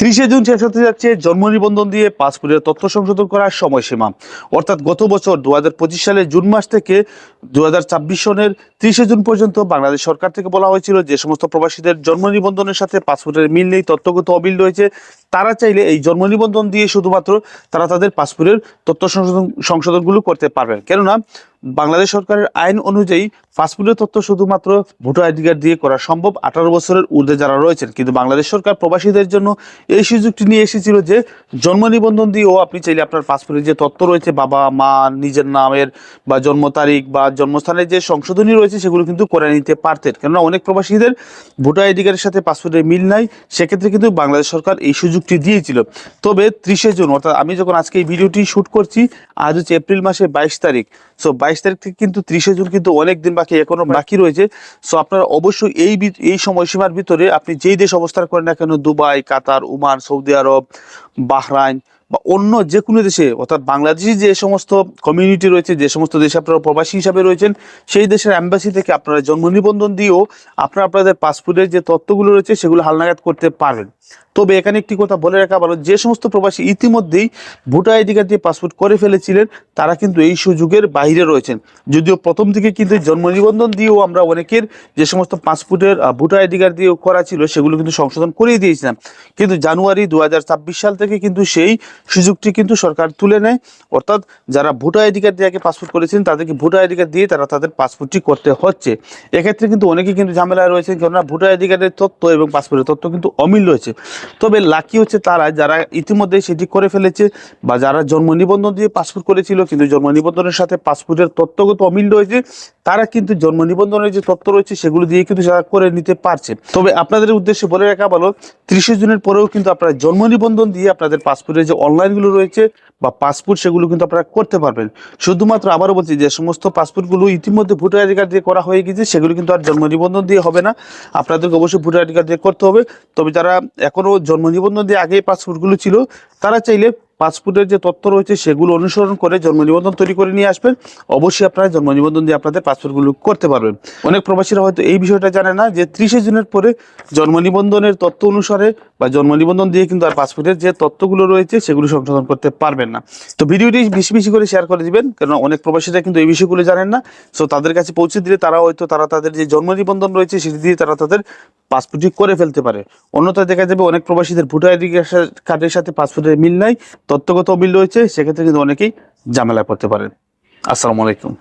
30 June শেষ হতে যাচ্ছে জন্ম নিবন্ধন দিয়ে পাসপোর্টের তথ্য সংশোধন করার সময়সীমা। অর্থাৎ গত বছর 2025 সালের জুন মাস থেকে 2024 সনের 30 জুন পর্যন্ত বাংলাদেশ সরকার থেকে বলা হয়েছিল যে সমস্ত প্রবাসীদের জন্ম নিবন্ধনের সাথে পাসপোর্টের মিল নেই, তথ্যগত অমিল রয়েছে, তারা চাইলে এই জন্ম নিবন্ধন দিয়ে শুধুমাত্র তারা তাদের পাসপোর্টের তথ্য সংশোধনগুলো করতে পারবেন। কেননা বাংলাদেশ সরকারের আইন অনুযায়ী পাসপোর্টের তথ্য শুধুমাত্র ভোটার আইডি কার্ড দিয়ে করা সম্ভব 18 বছরের ঊর্ধ্বে যারা রয়েছেন। কিন্তু বাংলাদেশ সরকার প্রবাসীদের জন্য এই সুযোগটি নিয়ে এসেছিল যে জন্ম নিবন্ধন দিয়েও আপনি চাইলে আপনার পাসপোর্টের যে তথ্য রয়েছে বাবা মা নিজের নামের বা জন্ম তারিখ বা জন্মস্থানের যে সংশোধনী রয়েছে সেগুলো কিন্তু করে নিতে পারতেন। কেননা অনেক প্রবাসীদের ভোটার আইডি কার্ডের সাথে পাসপোর্টের মিল নাই, সেক্ষেত্রে কিন্তু বাংলাদেশ সরকার এই সুযোগটি দিয়েছিল। তবে 30 জুন অর্থাৎ আমি যখন আজকে এই ভিডিওটি শ্যুট করছি আজ হচ্ছে এপ্রিল মাসের 22 তারিখ। সো 22 তারিখ থেকে কিন্তু 30 জুন কিন্তু অনেক দিন বাকি এখনো বাকি রয়েছে। সো আপনারা অবশ্যই এই সময়সীমার ভিতরে আপনি যেই দেশ অবস্থান করেন না কেন, দুবাই, কাতার, ওমান, সৌদি আরব, বাহরাইন বা অন্য যে কোনো দেশে, অর্থাৎ বাংলাদেশি যে সমস্ত কমিউনিটি রয়েছে, যে সমস্ত দেশে আপনারা প্রবাসী হিসাবে রয়েছেন, সেই দেশের অ্যাম্বাসি থেকে আপনারা জন্ম নিবন্ধন দিয়েও আপনারা আপনাদের পাসপোর্টের যে তথ্যগুলো রয়েছে সেগুলো হালনাগাদ করতে পারবেন। তবে এখানে একটি কথা বলে রাখা ভালো, যে সমস্ত প্রবাসী ইতিমধ্যেই ভোটার আইডি কার্ড দিয়ে পাসপোর্ট করে ফেলেছিলেন তারা কিন্তু এই সুযোগের বাইরে রয়েছেন। যদিও প্রথম থেকে কিন্তু জন্ম নিবন্ধন দিয়েও আমরা অনেকের যে সমস্ত পাসপোর্টের ভোটার আইডি কার্ড দিয়েও করা ছিল সেগুলো কিন্তু সংশোধন করিয়ে দিয়েছিলাম, কিন্তু জানুয়ারি 2024 সাল থেকে কিন্তু সেই সুযোগটি কিন্তু সরকার তুলে নেয়। অর্থাৎ যারা ভোটার আইডি কার্ড দিয়ে আগে পাসপোর্ট করেছেন তাদেরকে ভোটার আইডি কার্ড দিয়ে তারা তাদের পাসপোর্টটি করতে হচ্ছে। এক্ষেত্রে কিন্তু অনেকেই কিন্তু ঝামেলায় রয়েছেন, কেননা ভোটার আইডি কার্ডের তথ্য এবং পাসপোর্টের তথ্য কিন্তু অমিল রয়েছে। তবে লাকি হচ্ছে তারা যারা ইতিমধ্যে সেটি করে ফেলেছে বা যারা জন্ম নিবন্ধন দিয়ে পাসপোর্ট করেছিল কিন্তু জন্ম নিবন্ধনের সাথে পাসপোর্টের তথ্যগত অমিল রয়েছে, তারা কিন্তু জন্ম নিবন্ধনের যে তথ্য রয়েছে সেগুলো দিয়ে কিন্তু যারা করে নিতে পারছে। তবে আপনাদের উদ্দেশ্যে বলে রাখা ভালো, 30 জুনের পরেও কিন্তু আপনারা জন্ম নিবন্ধন দিয়ে আপনাদের পাসপোর্টের যে অনলাইনগুলো রয়েছে বা পাসপোর্ট সেগুলো কিন্তু আপনারা করতে পারবেন। শুধুমাত্র আবারও বলছি, যে সমস্ত পাসপোর্টগুলো ইতিমধ্যে ভোটার আইডি কার্ড দিয়ে করা হয়ে গেছে সেগুলো কিন্তু আর জন্ম নিবন্ধন দিয়ে হবে না, আপনাদেরকে অবশ্যই ভোটার আইডি কার্ড দিয়ে করতে হবে। তবে যারা এখনও জন্ম নিবন্ধন দিয়ে আগে পাসপোর্টগুলো ছিল তারা চাইলে পাসপোর্টের যে তথ্য রয়েছে সেগুলো অনুসরণ করে জন্ম নিবন্ধন তৈরি করে নিয়ে আসবেন। অবশ্যই আপনারা জন্ম নিবন্ধন দিয়ে আপনাদের পাসপোর্টগুলো করতে পারবেন। অনেক প্রবাসীরা হয়তো এই বিষয়টা জানে না যে 30 জুনের পরে জন্ম নিবন্ধনের তথ্য অনুসারে বা জন্ম নিবন্ধন দিয়ে কিন্তু আর পাসপোর্টের যে তথ্যগুলো রয়েছে সেগুলো সংশোধন করতে পারবেন না। তো ভিডিওটি বেশি বেশি করে শেয়ার করে দিবেন, কারণ অনেক প্রবাসীরা কিন্তু এই বিষয়গুলো জানেন না। সো তাদের কাছে পৌঁছে দিলে তারা হয়তো তাদের যে জন্ম নিবন্ধন রয়েছে সেটি দিয়ে তারা তাদের পাসপোর্টটি করে ফেলতে পারে। অন্যথায় দেখা যাবে অনেক প্রবাসীদের ভোটার আইডি কার্ডের সাথে পাসপোর্টের মিল নাই, তথ্যগত অমিল রয়েছে, সেক্ষেত্রে কিন্তু অনেকেই ঝামেলায় পড়তে পারেন। আসসালামু আলাইকুম।